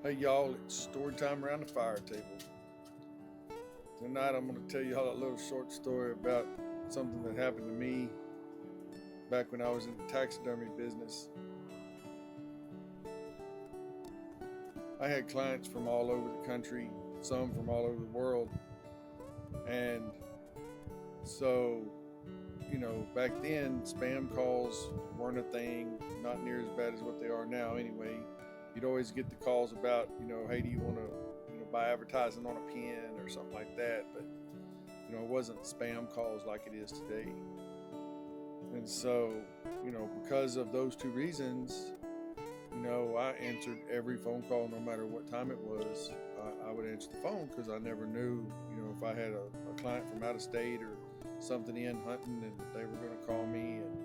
Hey y'all, it's story time around the fire table. Tonight I'm going to tell you all a little short story about something that happened to me back when I was in the taxidermy business. I had clients from all over the country, some from all over the world. And so, back then spam calls weren't a thing, not near as bad as what they are now anyway. You'd always get the calls about, hey, do you want to, buy advertising on a pen or something like that. But, it wasn't spam calls like it is today. And so, because of those two reasons, I answered every phone call no matter what time it was. I would answer the phone because I never knew, if I had a client from out of state or something in hunting and they were going to call me and,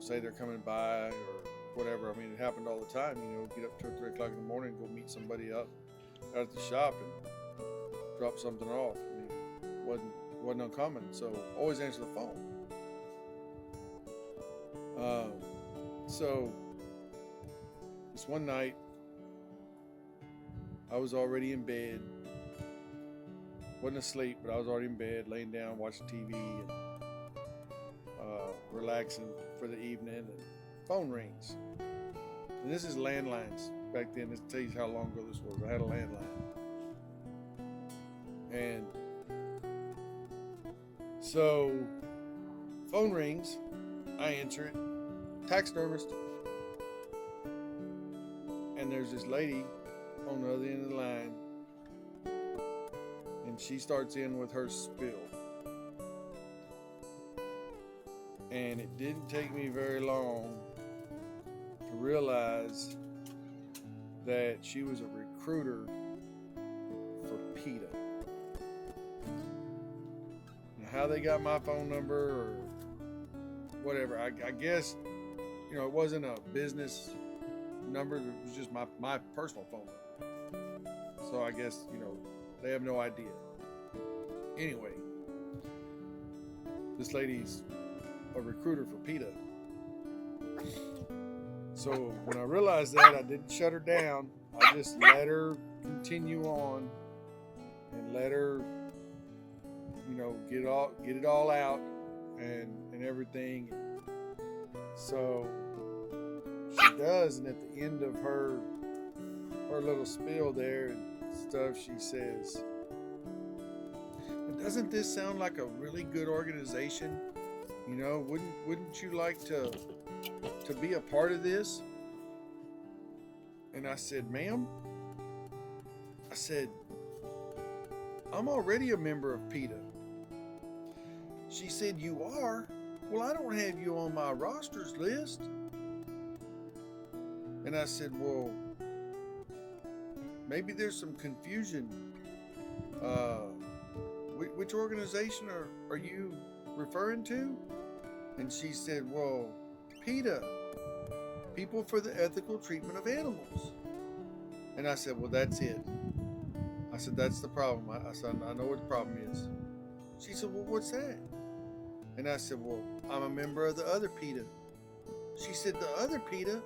say they're coming by or whatever. I mean, it happened all the time, get up 2 or 3 o'clock in the morning, go meet somebody up out at the shop and drop something off. I mean, it wasn't uncommon. So always answer the phone. So this one night, I was already in bed. Wasn't asleep, but I was already in bed, laying down, watching TV, and relaxing for the evening. And phone rings. And this is landlines. Back then, this tells you how long ago this was. I had a landline. And so, phone rings. I answer it. Taxidermist. And there's this lady on the other end of the line. And she starts in with her spill. And it didn't take me very long to realize that she was a recruiter for PETA. Now, how they got my phone number or whatever, I guess, it wasn't a business number. It was just my personal phone number. So I guess, they have no idea. Anyway, this lady's a recruiter for PETA. So when I realized that, I didn't shut her down. I just let her continue on and let her, get it all out and everything. So she does, and at the end of her little spiel there and stuff, she says, "Doesn't this sound like a really good organization? Wouldn't you like to be a part of this?" And I said, "Ma'am," I said, "I'm already a member of PETA." She said, "You are? Well, I don't have you on my rosters list." And I said, "Well, maybe there's some confusion. Which organization are you referring to?" And she said, "Well, PETA, People for the Ethical Treatment of Animals." And I said, "Well, that's it." I said, "That's the problem." I said, "I know what the problem is." She said, "Well, what's that?" And I said, "Well, I'm a member of the other PETA." She said, "The other PETA?"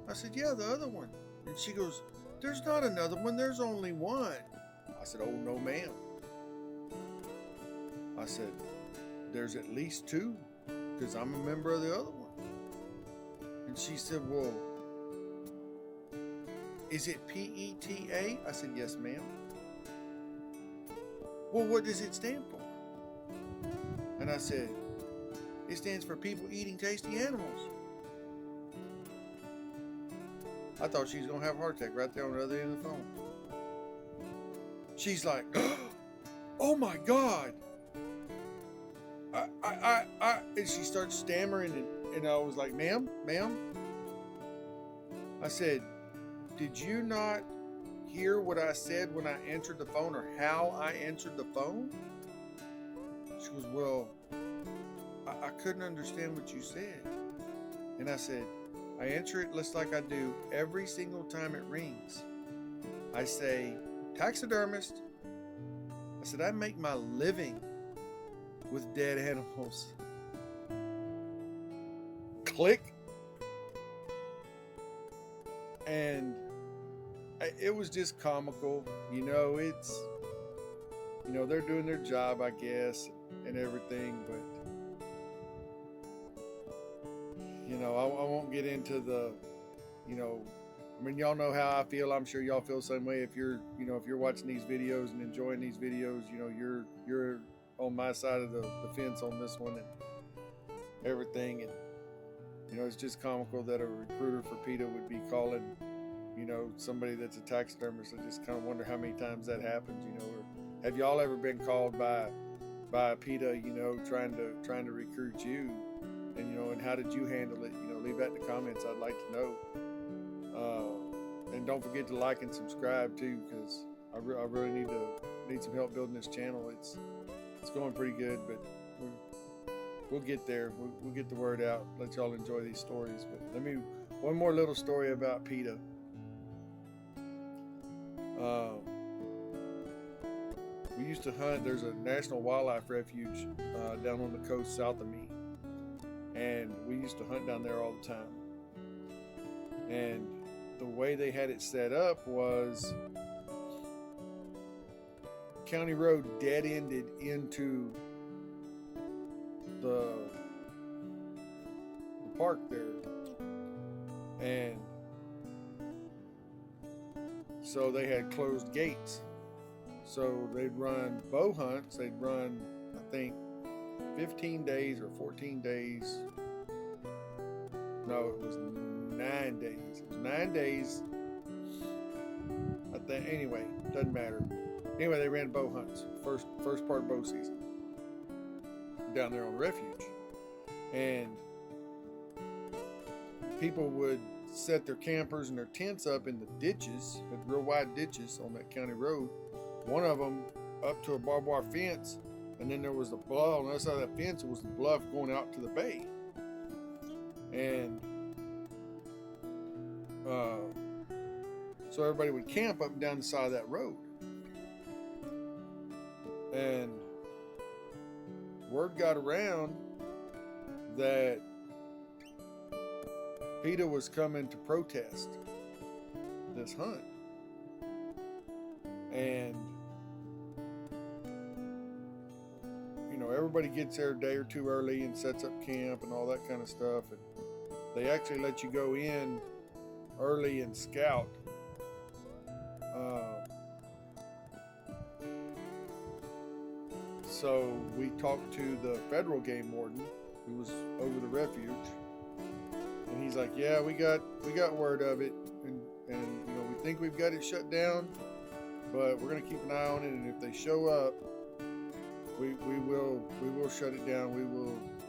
I said, "Yeah, the other one." And she goes, "There's not another one. There's only one." I said, "Oh, no, ma'am." I said, "There's at least two, because I'm a member of the other one." And she said, "Well, is it PETA?" I said, "Yes, ma'am." "Well, what does it stand for?" And I said, "It stands for People Eating Tasty Animals." I thought she was going to have a heart attack right there on the other end of the phone. She's like, "Oh my God. And she starts stammering, and I was like, ma'am. I said, "Did you not hear what I said when I answered the phone, or how I answered the phone?" She goes, "Well, I couldn't understand what you said." And I said, "I answer it just like I do every single time it rings. I say, 'Taxidermist.' I said, I make my living with dead animals." Click. And it was just comical. You know, it's, you know, they're doing their job, I guess, and everything, but you know, I won't get into the, you know, I mean, y'all know how I feel. I'm sure y'all feel the same way. If you're, you know, if you're watching these videos and enjoying these videos, you know, you're on my side of the fence on this one and everything. And you know, it's just comical that a recruiter for PETA would be calling, you know, somebody that's a taxidermist. I just kind of wonder how many times that happens. You know, or have y'all ever been called by PETA, you know, trying to recruit you, and you know, and how did you handle it? You know, leave that in the comments. I'd like to know. And don't forget to like and subscribe too, because I really need some help building this channel. It's going pretty good, but we'll get there. We'll get the word out. Let y'all enjoy these stories. But one more little story about PETA. We used to hunt. There's a national wildlife refuge down on the coast south of me, and we used to hunt down there all the time. And the way they had it set up was county road dead-ended into the park there, and so they had closed gates. So they'd run bow hunts. They'd run, I think, 15 days or 14 days. No, it was 9 days. It was 9 days. I think. Anyway, doesn't matter. Anyway, they ran bow hunts. First part of bow season down there on the refuge, and people would set their campers and their tents up in the ditches, the real wide ditches on that county road. One of them up to a barbed wire fence, and then there was the bluff on the other side of that fence. It was the bluff going out to the bay, and so everybody would camp up and down the side of that road. And word got around that PETA was coming to protest this hunt. And you know, everybody gets there a day or two early and sets up camp and all that kind of stuff. And they actually let you go in early and scout. So we talked to the federal game warden who was over the refuge, and he's like, "Yeah, we got word of it, and you know, we think we've got it shut down, but we're gonna keep an eye on it, and if they show up, we will shut it down.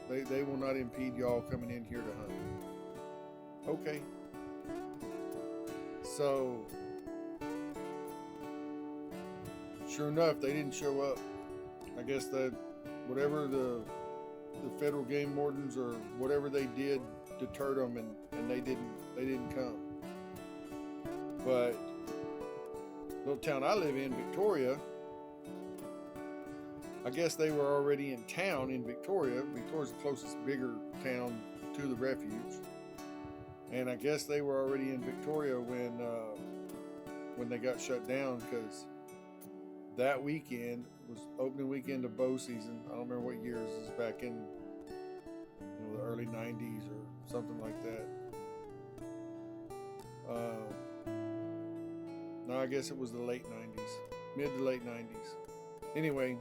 They will not impede y'all coming in here to hunt." Okay. So sure enough, they didn't show up. I guess that whatever the federal game wardens or whatever they did deterred them, and they didn't come. But little town I live in, Victoria, I guess they were already in town in Victoria. Victoria's the closest bigger town to the refuge, and I guess they were already in Victoria when they got shut down, because that weekend was opening weekend of bow season. I don't remember what years. This is back in, you know, the early 90s or something like that. No, I guess it was the late 90s, mid to late 90s. Anyway,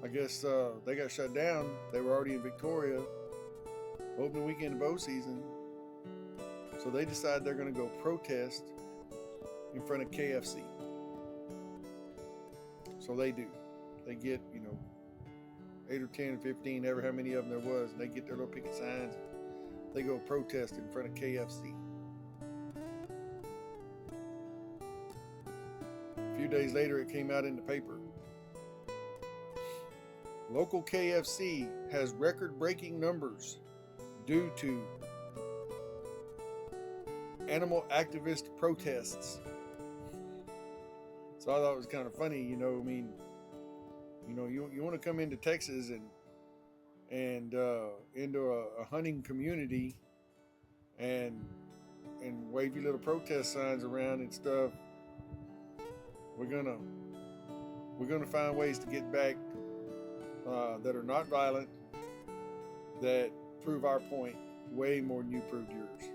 I guess they got shut down. They were already in Victoria, opening weekend of bow season. So they decide they're going to go protest in front of KFC. So they do. They get, you know, 8 or 10 or 15, ever how many of them there was, and they get their little picket signs. They go protest in front of KFC. A few days later, it came out in the paper. Local KFC has record-breaking numbers due to animal activist protests. So I thought it was kind of funny, you know. I mean, you know, you want to come into Texas and into a hunting community, and and wave your little protest signs around and stuff. We're gonna find ways to get back that are not violent, that prove our point way more than you proved yours.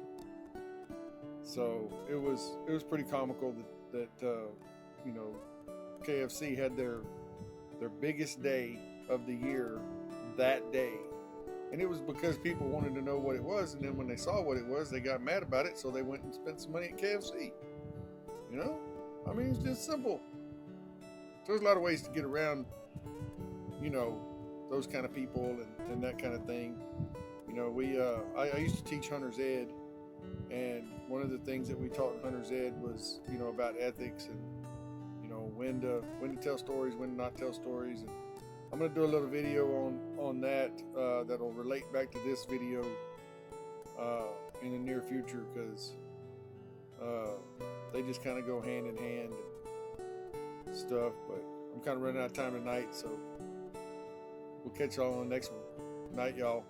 So it was pretty comical that you know, KFC had their biggest day of the year that day. And it was because people wanted to know what it was, and then when they saw what it was, they got mad about it, so they went and spent some money at KFC. You know? I mean, it's just simple. There's a lot of ways to get around, you know, those kind of people and that kind of thing. You know, I used to teach hunter's ed, and one of the things that we taught in hunter's ed was, you know, about ethics and, you know, when to tell stories, when to not tell stories. And I'm going to do a little video on that that'll relate back to this video in the near future, because they just kind of go hand in hand and stuff. But I'm kind of running out of time tonight, so we'll catch y'all on the next one. Night, y'all.